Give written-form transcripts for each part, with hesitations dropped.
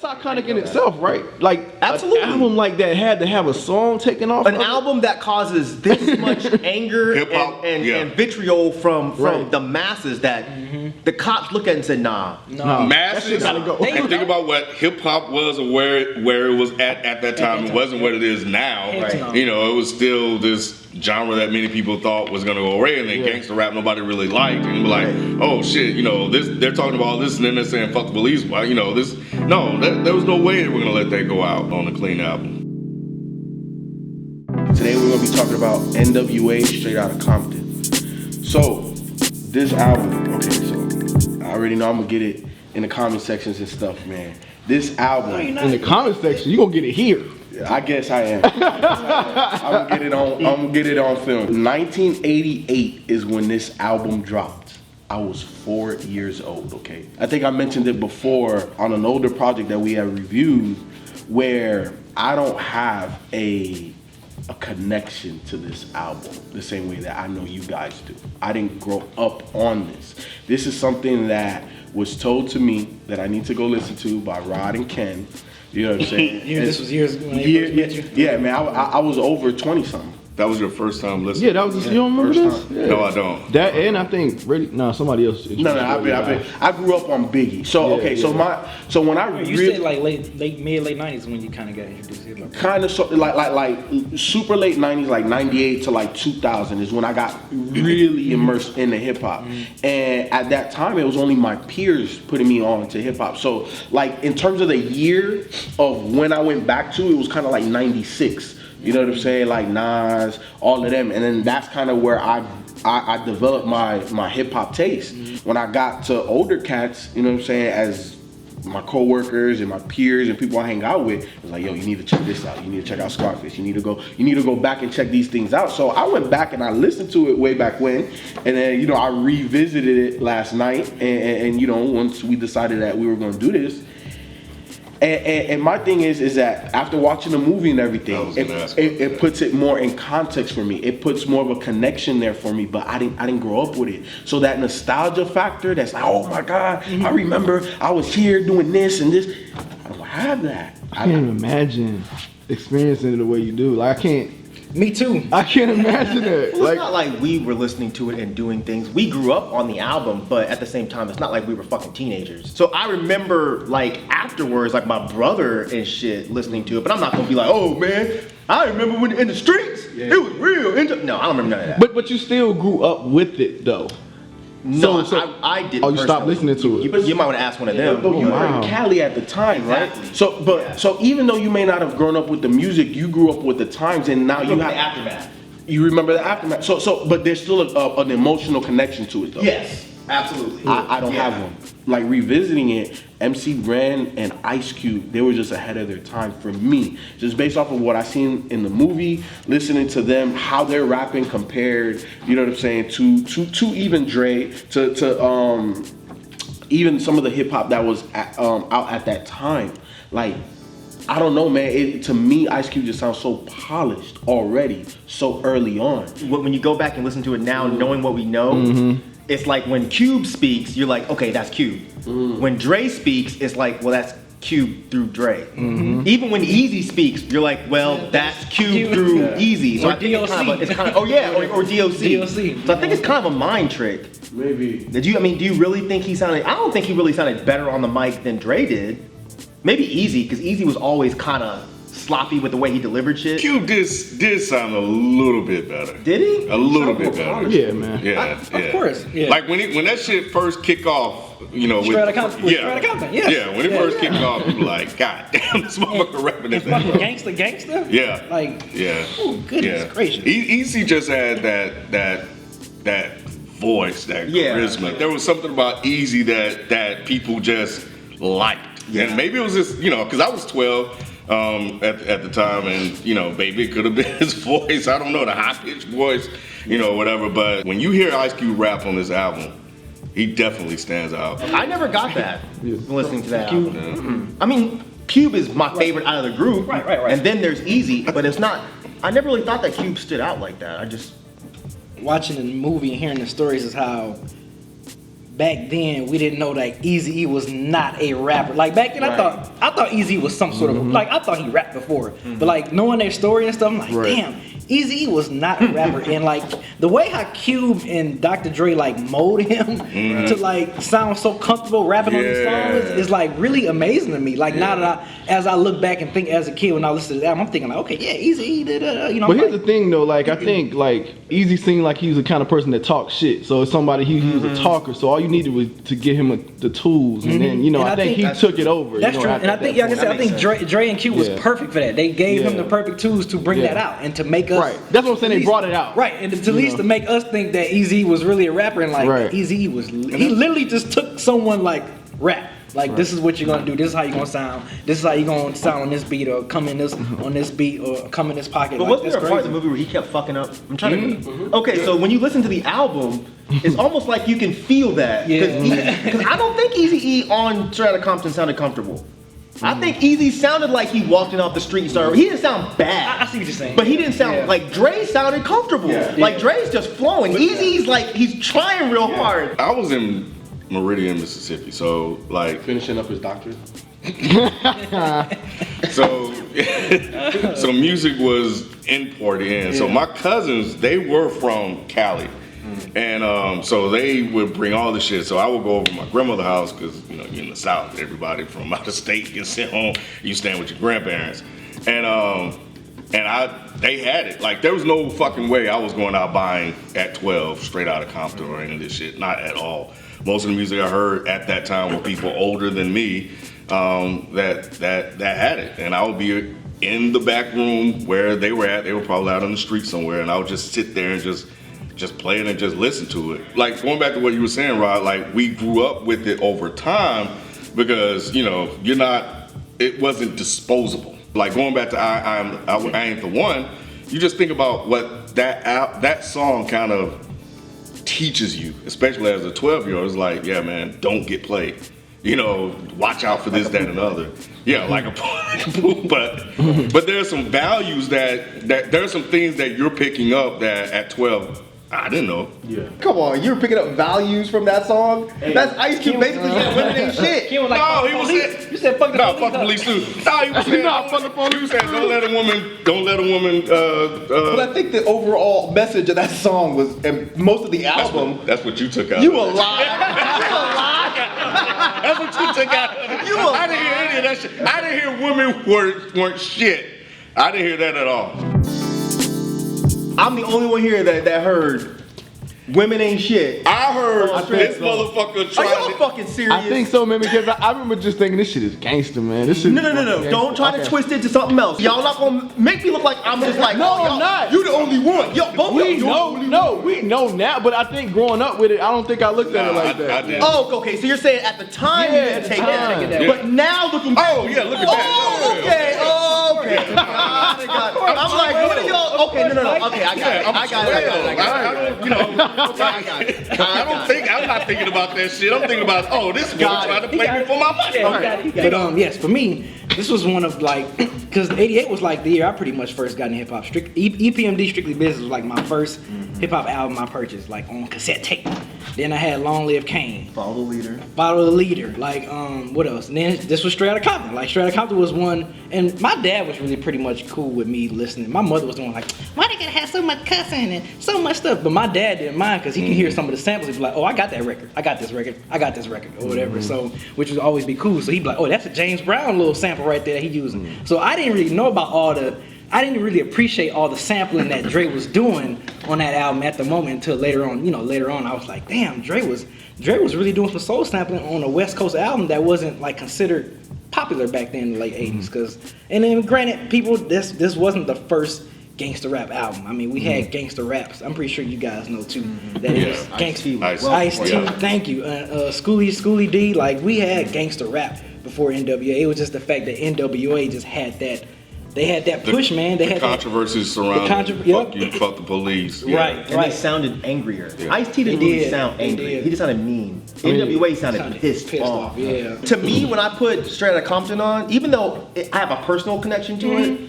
iconic in itself, right? Like Absolutely. an album like that had to have a song taken off. An album that causes this much anger Hip-hop, and vitriol from Right. the masses that the cops look at and say, nah. Masses, gotta go. and think about what hip hop was or where it was at that time. It wasn't what it is now. Right. You know, it was still this genre that many people thought was gonna go away, and then gangster rap nobody really liked. And be like, oh shit, you know, this they're talking about all this, and then they're saying fuck the police. Well, you know, this there was no way they were gonna let that go out on a clean album. Today we're gonna be talking about N.W.A. Straight Outta Compton. So this album, okay, so I already know I'm gonna get it in the comment sections and stuff, man. This album In the comment section, you gonna get it here. I guess I am. I'm gonna get it on film. 1988 is when this album dropped. I was 4 years old, okay? I think I mentioned it before on an older project that we have reviewed where I don't have a connection to this album the same way that I know you guys do. I didn't grow up on this. This is something that was told to me that I need to go listen to by Rod and Ken. You know what I'm saying? This was years when they first met you? Yeah, man, I was over 20-something. That was your first time listening? Yeah, that was. You don't remember First this? time. Yeah. No, I don't. That and I think somebody else. No, I grew up on Biggie. So Yeah, okay, yeah. so when I You said like late 90s when you kind of got introduced to hip hop. kind of so like super late 90s, like 98 to like 2000 is when I got really immersed into hip hop. And at that time, it was only my peers putting me on to hip hop. So like in terms of the year of when I went back to, it was kind of like 96. You know what I'm saying? Like Nas, all of them. And then that's kind of where I developed my hip hop taste. When I got to older cats, you know what I'm saying, as my coworkers and my peers and people I hang out with, it was like, yo, you need to check this out. You need to check out Scarface. You need to go back and check these things out. So I went back and I listened to it way back when, and then, you know, I revisited it last night, and you know, once we decided that we were gonna do this. And my thing is that after watching the movie and everything, it puts it more in context for me. It puts more of a connection there for me, but I didn't grow up with it. So that nostalgia factor, that's like, oh my God, I remember I was here doing this and this. I don't have that. I can't imagine experiencing it the way you do. Like Me too. I can't imagine it. Well, it's not like we were listening to it and doing things. We grew up on the album, but at the same time, it's not like we were fucking teenagers. So I remember, like, afterwards, like, my brother and shit listening to it, but I'm not gonna be like, oh, man, I remember when in the streets, it was real. No, I don't remember none of that. But you still grew up with it though. No, So- I did. Oh, you stopped listening to it. You might want to ask one of them. But you were wow. in Cali at the time, Exactly. right? So even though you may not have grown up with the music, you grew up with the times, and now you the have aftermath. You remember the aftermath. But there's still an emotional connection to it, though. Yes, absolutely. I don't have one. Like revisiting it, MC Ren and Ice Cube, they were just ahead of their time for me. Just based off of what I seen in the movie, listening to them, how they're rapping compared, you know what I'm saying, to even Dre, to even some of the hip hop that was out at that time. Like, I don't know, man. To me, Ice Cube just sounds so polished already, so early on. When you go back and listen to it now, knowing what we know, it's like when Cube speaks, you're like, okay, that's Cube. When Dre speaks, it's like, well, that's Cube through Dre. Even when Easy speaks, you're like, well, that's Cube through Easy. So Or I think DOC. it's kind of, or DOC. DOC. So I think it's kind of a mind trick. Maybe. Do you really think he sounded? I don't think he really sounded better on the mic than Dre did. Maybe Easy, because Easy was always kind of sloppy with the way he delivered shit. Cube did sound a little bit better. Did he? A little bit better. Yeah, man. Yeah, Of course. Yeah. Like when that shit first kicked off, you know, Straight Outta Compton. Straight Outta Compton, yes. Yeah, when it first kicked off, you were like, God damn, this motherfucker rapping this Fucking thing. gangster. Yeah. Like. Yeah. Oh goodness gracious. Easy just had that voice, that charisma. There was something about Easy that people just liked. Yeah. And maybe it was just, you know, because I was 12 at the time, and, you know, maybe it could have been his voice. I don't know, the high-pitched voice, you know, whatever. But when you hear Ice Cube rap on this album, he definitely stands out. I never got that listening to that album. I mean, Cube is my favorite out of the group. Right. And then there's Easy, but it's not. I never really thought that Cube stood out like that. I just. Watching the movie and hearing the stories is how back then we didn't know that Eazy-E was not a rapper. Like back then, I thought Eazy was some sort of like I thought he rapped before, but like knowing their story and stuff, I'm like, damn, Eazy-E was not a rapper. And like the way how Cube and Dr. Dre like molded him to like sound so comfortable rapping on these songs is like really amazing to me. Like now that as I look back and think as a kid when I listened to that, I'm thinking like, okay, yeah, Eazy-E did, you know. But here's the thing though, like I think like Eazy seemed like he was the kind of person that talks shit. So it's somebody he was a talker. So all you needed was to give him the tools, and then you know I think he took it over. That's you know, true, and I think like I said, I think Dre and Q was perfect for that. They gave him the perfect tools to bring that out and to make us That's what I'm saying. They brought it out, and to at least to make us think that Eazy was really a rapper, and like Eazy was he literally just took someone like rap. Like this is what you're gonna do. This is how you're gonna sound. This is how you're gonna sound on this beat, or come in this on this beat, or come in this pocket. But like, wasn't there a part of the movie where he kept fucking up? I'm trying to. Okay, so when you listen to the album, it's almost like you can feel that because I don't think Eazy-E on Straight Outta Compton sounded comfortable. I think Eazy sounded like he walked in off the street and started. He didn't sound bad. I see what you're saying. But he didn't sound like Dre sounded comfortable. Like Dre's just flowing. Eazy's like he's trying real hard. I was in Meridian, Mississippi, so like Finishing up his doctorate. so music was imported in. So my cousins, they were from Cali. And so they would bring all the shit. So I would go over to my grandmother's house because you know you're in the South. Everybody from out of state gets sent home. You stand with your grandparents, and they had it. Like there was no fucking way I was going out buying at 12 Straight Outta Compton or any of this shit. Not at all. Most of the music I heard at that time were people older than me that had it, and I would be in the back room where they were at. They were probably out on the street somewhere, and I would just sit there and just play it and just listen to it. Like going back to what you were saying, Rod, like we grew up with it over time because, you know, it wasn't disposable. Like going back to I Ain't the One, you just think about what that song kind of teaches you, especially as a 12-year-old. It's like, yeah, man, don't get played. You know, watch out for this, that, and other. Yeah, like a but there's some values that there's some things that you're picking up that at 12 I didn't know. Yeah. Come on, you were picking up values from that song? That's Ice Cube basically saying women ain't shit. He was like, no, he was saying, you said fuck the police. Fuck the police too. No, he was saying, fuck the police. He was saying, don't let a woman. But I think the overall message of that song was, and most of the album. That's what you took out. You a liar. That's what you took out. I didn't hear any of that shit. I didn't hear women weren't shit. I didn't hear that at all. I'm the only one here that heard women ain't shit. I heard this motherfucker Are trying y'all to... fucking serious? I think so, man, because I remember just thinking this shit is gangster, man. This shit No. Don't try to twist it to something else. Y'all not gonna make me look like I'm just like, No, oh, I'm not. You the only one. Yo, both We y'all. we know now, but I think growing up with it, I don't think I looked at it like that. I did. Oh, okay. So you're saying at the time you didn't take that, Yeah. but now looking back. Oh, yeah, look at that. Oh, okay. Got it. I'm like, what are y'all? Okay, no. Okay, I got it. I got it. I'm not thinking about that shit. I'm thinking about, this boy trying to play me for my money. But yes, for me, this was one of like, because '88 was like the year I pretty much first got into hip hop. EPMD Strictly Business was like my first hip hop album I purchased, like on cassette tape. Then I had Long Live Kane. Follow the leader. Like, what else? And then this was Straight Outta Compton. Like, Straight Outta Compton was one, and my dad was really pretty much cool with me listening. My mother was the one like, why they gotta have so much cussing and so much stuff? But my dad didn't mind because he can hear some of the samples. He'd be like, oh, I got that record. I got this record, or whatever. So, which would always be cool. So he'd be like, oh, that's a James Brown little sample right there he using. So I didn't really know about I didn't really appreciate all the sampling that Dre was doing on that album at the moment until later on. Later on I was like, damn, Dre was really doing some soul sampling on a West Coast album that wasn't like considered popular back then in the late '80s. And then granted, people, this wasn't the first gangster rap album. I mean, we had gangster raps. I'm pretty sure you guys know too. That is gangster. Ice-T, thank you. Schoolie D, like we had gangster rap before N.W.A. It was just the fact that N.W.A. just had that. They had that push, man. They had controversies surrounding fuck the police. Right. And they sounded angrier. Ice-T didn't really sound angry. He just sounded mean. N.W.A. sounded pissed off. Yeah. To me, when I put Straight Outta Compton on, even though I have a personal connection to it,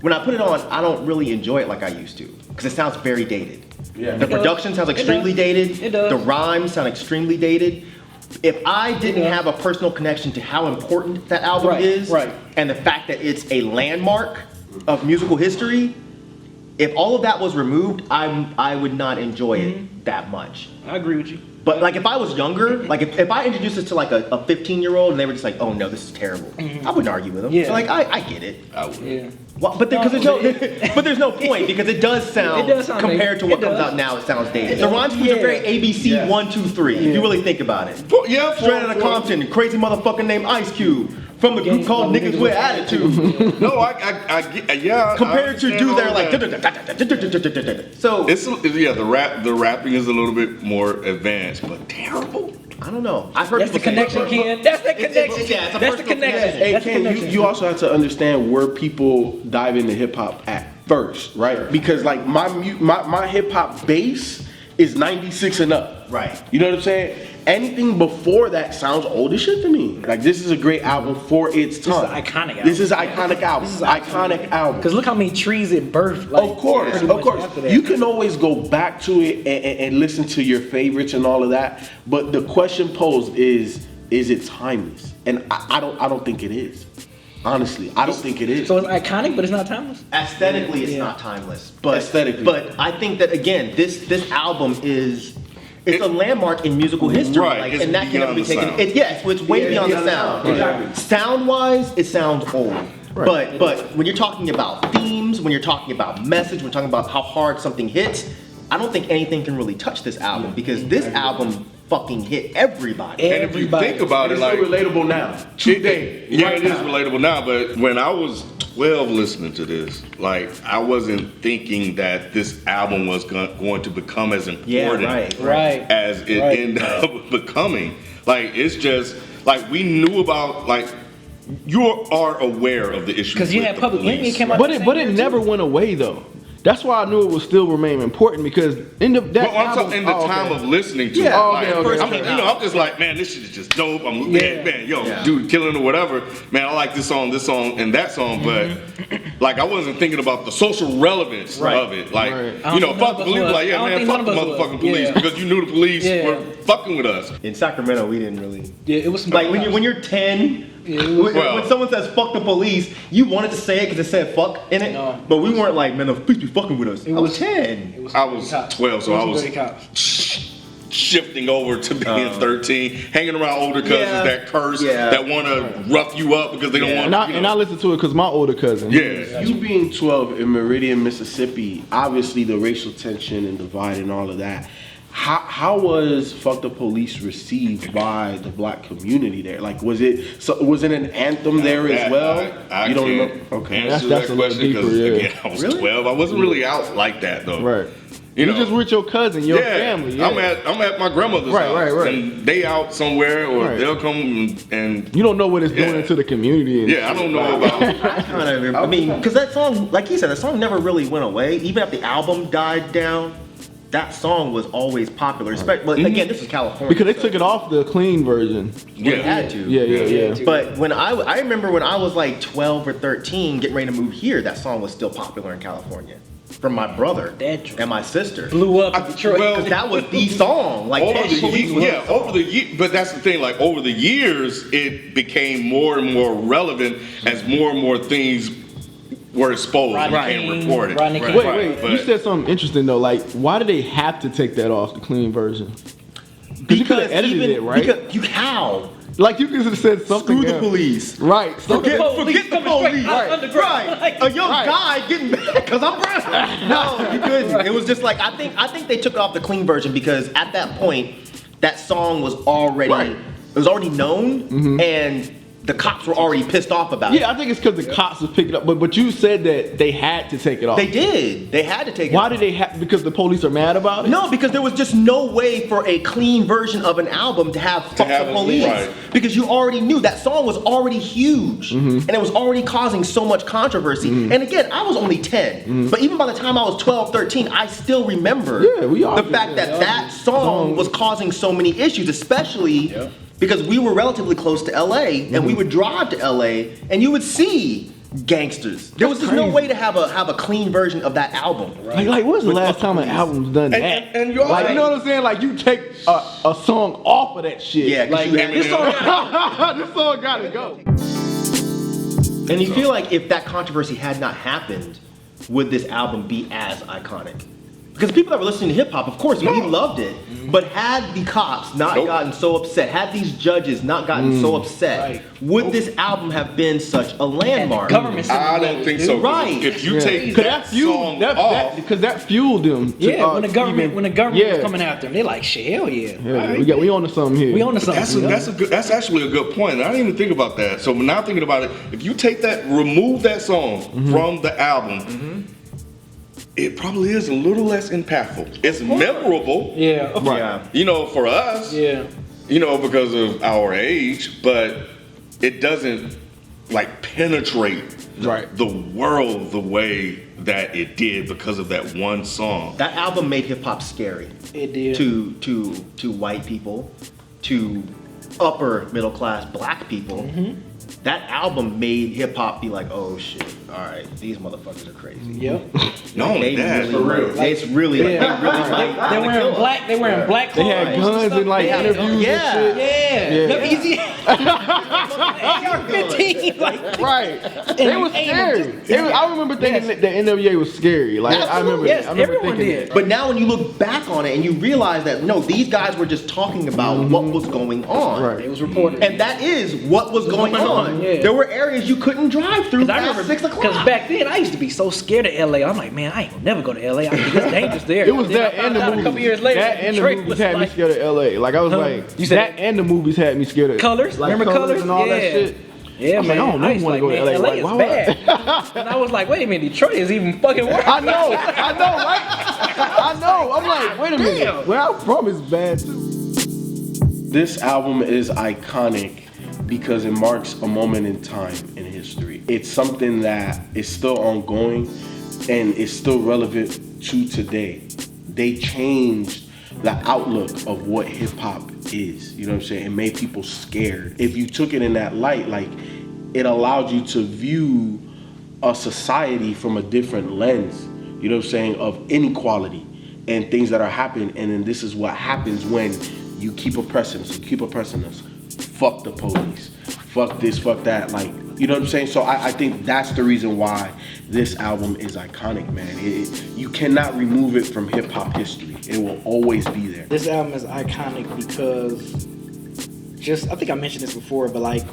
when I put it on, I don't really enjoy it like I used to. Because it sounds very dated. Yeah. The production sounds extremely dated. It does. The rhymes sound extremely dated. if I didn't have a personal connection to how important that album is, and the fact that it's a landmark of musical history, if all of that was removed, I would not enjoy it that much. I agree with you. But like if I was younger, like if I introduced this to like a 15-year-old and they were just like, oh no, this is terrible, I wouldn't argue with them. Yeah. So like I get it. I would. Yeah. Well, but there's no point because it does sound compared to what comes out now, it sounds dated. The rhyme schemes are very ABC 1, 2, 3. If you really think about it. Yeah, Straight Outta Compton, crazy motherfucker named Ice Cube. From the group called Niggas with Attitude. No, I yeah. Compared to dudes that are like. So it's the rapping is a little bit more advanced, but terrible. I don't know. I've heard That's the connection, Ken. That's the connection. Yeah, That's the connection. Hey, That's the Ken, connection. you also have to understand where people dive into hip hop at first, right? Because like my hip hop base is 96 and up. Right. You know what I'm saying? Anything before that sounds old as shit to me. Like this is a great album for its time. This is an iconic album. This is an iconic album. This is iconic album. Because look how many trees it birthed. Like, Of course. You can always go back to it and listen to your favorites and all of that. But the question posed is it timeless? And I don't think it is. Honestly, I don't think it is. So it's iconic, but it's not timeless? Aesthetically, it's not timeless. But Aesthetically. But I think that again, this album is. It's a landmark in musical history, Right, like, it's and that can never be beyond the taken. sound. It's way beyond the sound. Exactly. Sound-wise, it sounds old. But when you're talking about themes, when you're talking about message, when you're talking about how hard something hits, I don't think anything can really touch this album because this album fucking hit everybody. And if you think about it, It's like still relatable now. Today. yeah, right it is now. relatable now. But when I was 12 listening to this, like I wasn't thinking that this album was going to become as important Right. as it ended up becoming. Like it's just like we knew about like you are aware of the issues. Because you with had the public police. enemy came out. But it never went away though. That's why I knew it would still remain important because in the Well, I'm talking in the time of listening to it. Like, I'm just like, man, this shit is just dope. Dude, killing or whatever. Man, I like this song, and that song, but like I wasn't thinking about the social relevance of it. Like, fuck the police. Like, yeah, man, fuck the motherfucking police because you knew the police were fucking with us. In Sacramento, we didn't really. Yeah, it was some Like when you're 10. When someone says "fuck the police," you wanted to say it because it said "fuck" in it, but we weren't like, "Man, the police be fucking with us." I was 10. I was 12, so I was shifting over to being 13, hanging around older cousins that curse, that want to rough you up because they don't want. And I listened to it because my older cousin. Yeah. You being 12 in Meridian, Mississippi, obviously the racial tension and divide and all of that. How was "Fuck the Police" received by the black community there? Like, was it an anthem there as well? I you don't can't remember? Okay, answer That's that a little question because deeper, again, I was 12. I wasn't really out like that though. Right. You know, just with your cousin, your family. Yeah. I'm at my grandmother's house, and they out somewhere, or they'll come and you don't know what it's doing into the community. Yeah, I don't know about. I mean, because that song, like he said, that song never really went away. Even after the album died down, that song was always popular. But again, this is California. Because they took it off the clean version. They had to. Yeah. But when I remember when I was like 12 or 13, getting ready to move here, that song was still popular in California. From my brother and my sister. Blew up in Detroit. Well, that was the song. Like over the years, but that's the thing. Like over the years, it became more and more relevant as more and more things were exposed and became reported. Wait. You said something interesting though. Like, why did they have to take that off the clean version? Because you could have edited it, right? Because how? Like you could have said something. Screw the police. Right. Forget the police. Right. A young guy getting mad because I'm brown. No, you couldn't. It was just like I think they took off the clean version because at that point that song was already known and the cops were already pissed off about it. Yeah, I think it's because the cops was picking up. But you said that they had to take it off. They did. They had to take it Why off. did they have? Because the police are mad about it? No, because there was just no way for a clean version of an album to have "Fuck the Police." Right. Because you already knew that song was already huge. And it was already causing so much controversy. And again, I was only 10. But even by the time I was 12, 13, I still remember the fact that that song was causing so many issues, especially because we were relatively close to LA and we would drive to LA and you would see gangsters. There was just no way to have a clean version of that album. Like when's the last time an album's done that? And you're like, you know what I'm saying? Like, you take a song off of that shit. Yeah, like, this song gotta go. And you feel like if that controversy had not happened, would this album be as iconic? Because people that were listening to hip hop, of course, we loved it. But had the cops not gotten so upset, had these judges not gotten so upset, would this album have been such a landmark? I don't think so. Right. If you take that song off, because that fueled them. To, when the government was coming after them, they're like, shit, hell yeah. We on to something here. We on to something. That's actually a good point. And I didn't even think about that. So now thinking about it, if you take that, remove that song from the album, it probably is a little less impactful. It's memorable. Yeah. Right. You know, for us. Yeah. You know, because of our age, but it doesn't like penetrate the world the way that it did because of that one song. That album made hip hop scary. It did. To white people, to upper middle class black people. That album made hip hop be like, oh shit, all right, these motherfuckers are crazy. Yep. No, they that really, for real. It's really, They wearing black. They wearing black clothes. They had guns and like interviews and shit. No, easy. AR-15. Like, right. They was scary. I remember thinking that the N.W.A was scary. Like I remember. Yes, I remember everyone thinking did. But now when you look back on it and you realize that no, these guys were just talking about what was going on. Right. It was reported. And that is what was going on. Yeah. There were areas you couldn't drive through I past remember 6 o'clock. because back then I used to be so scared of LA. I'm like, man, I ain't gonna never go to LA. It's dangerous there. It was Then that I found and the out movies. A couple years later, That and the Detroit movies was had me like, scared of LA. Like I was like, You said that and the movies had me scared of Colors? Like, Remember Colors? and all that Yeah. shit. Yeah, I'm man. like, I don't know, used wanna to go to LA. LA Like, is why would bad. And I was like, wait a minute, Detroit is even fucking worse. I know, right? I know. I'm like, wait a minute. Damn. Where I'm from is bad too. This album is iconic because it marks a moment in time in history. It's something that is still ongoing and is still relevant to today. They changed the outlook of what hip hop is, you know what I'm saying? It made people scared. If you took it in that light, like, it allowed you to view a society from a different lens, you know what I'm saying, of inequality and things that are happening. And then this is what happens when you keep oppressing us, you keep oppressing us. Fuck the police, fuck this, fuck that, like, you know what I'm saying? So I think that's the reason why this album is iconic, man. You cannot remove it from hip hop history. It will always be there. This album is iconic because I think I mentioned this before, but like,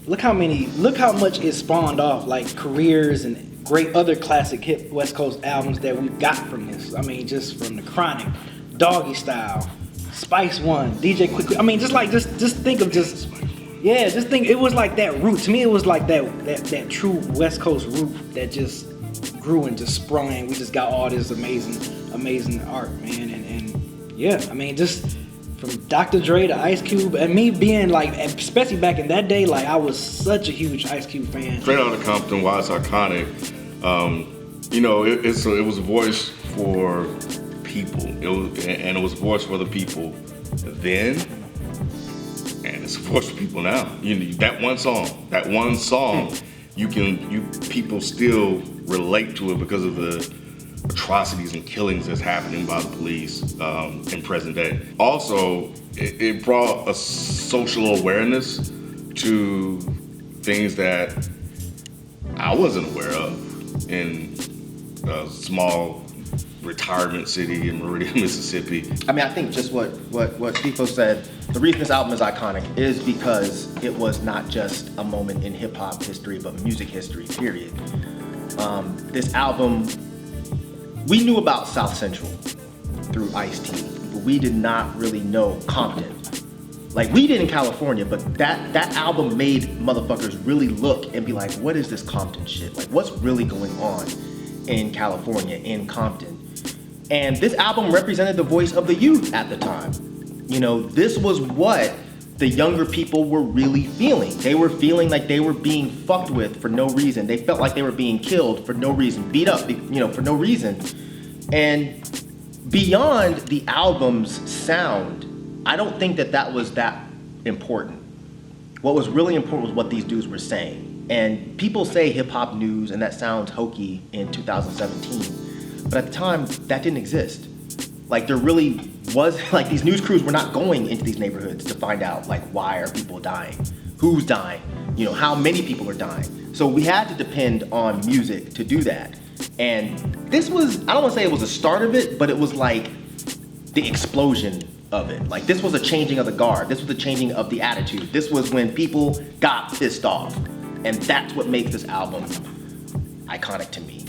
look how much it spawned off, like careers and great other classic hip West Coast albums that we got from this. I mean, just from The Chronic, Doggy Style, Spice One, DJ Quick. I mean, just think of just think it was like that root. To me, it was like that true West Coast root that just grew and just sprung, and we just got all this amazing art, man. And yeah, I mean, just from Dr. Dre to Ice Cube, and me being like, especially back in that day, like I was such a huge Ice Cube fan. Straight Outta Compton, why it's iconic. You know, it was a voice for people. It was a voice for the people then, and it's a voice for people now. You know, that one song, people still relate to it because of the atrocities and killings that's happening by the police in present day. Also, it brought a social awareness to things that I wasn't aware of in a small retirement city in Meridian, Mississippi. I mean, I think just what Tifo said, the reason this album is iconic is because it was not just a moment in hip hop history, but music history, period. This album, we knew about South Central through Ice-T, but we did not really know Compton. Like, we did in California, but that album made motherfuckers really look and be like, what is this Compton shit? Like, what's really going on in California, in Compton? And this album represented the voice of the youth at the time. You know, this was what the younger people were really feeling. They were feeling like they were being fucked with for no reason. They felt like they were being killed for no reason, beat up, for no reason. And beyond the album's sound, I don't think that was that important. What was really important was what these dudes were saying. And people say hip hop news, and that sounds hokey in 2017. But at the time, that didn't exist. Like there really was, like these news crews were not going into these neighborhoods to find out like why are people dying, who's dying, you know, how many people are dying. So we had to depend on music to do that. And this was, I don't want to say it was the start of it, but it was like the explosion of it. Like this was a changing of the guard. This was a changing of the attitude. This was when people got pissed off. And that's what makes this album iconic to me.